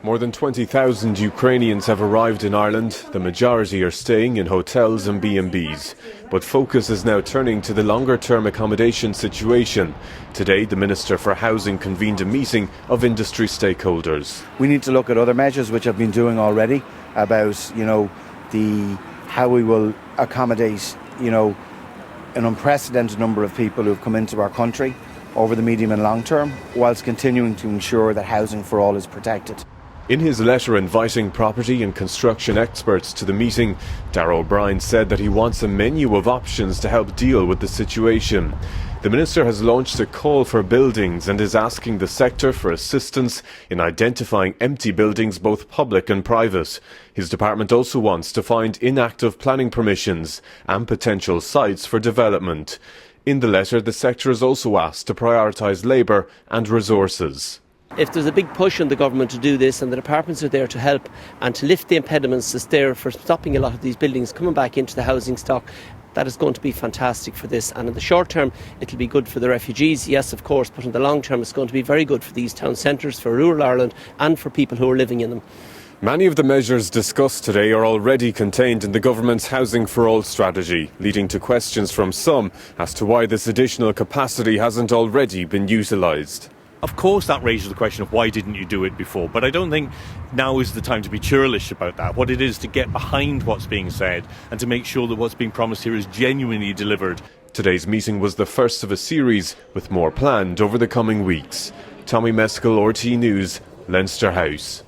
More than 20,000 Ukrainians have arrived in Ireland. The majority are staying in hotels and B&Bs. But focus is now turning to the longer-term accommodation situation. Today, the Minister for Housing convened a meeting of industry stakeholders. We need to look at other measures which I've been doing already about, how we will accommodate, an unprecedented number of people who have come into our country over the medium and long term, whilst continuing to ensure that housing for all is protected. In his letter inviting property and construction experts to the meeting, Darragh O'Brien said that he wants a menu of options to help deal with the situation. The Minister has launched a call for buildings and is asking the sector for assistance in identifying empty buildings, both public and private. His department also wants to find inactive planning permissions and potential sites for development. In the letter, the sector is also asked to prioritise labour and resources. If there's a big push on the government to do this and the departments are there to help and to lift the impediments that's there for stopping a lot of these buildings coming back into the housing stock, that is going to be fantastic for this. And in the short term, it'll be good for the refugees, yes, of course, but in the long term, it's going to be very good for these town centres, for rural Ireland and for people who are living in them. Many of the measures discussed today are already contained in the government's Housing for All strategy, leading to questions from some as to why this additional capacity hasn't already been utilised. Of course that raises the question of why didn't you do it before, but I don't think now is the time to be churlish about that. What it is to get behind what's being said and to make sure that what's being promised here is genuinely delivered. Today's meeting was the first of a series, with more planned over the coming weeks. Tommy Mescal, RT News, Leinster House.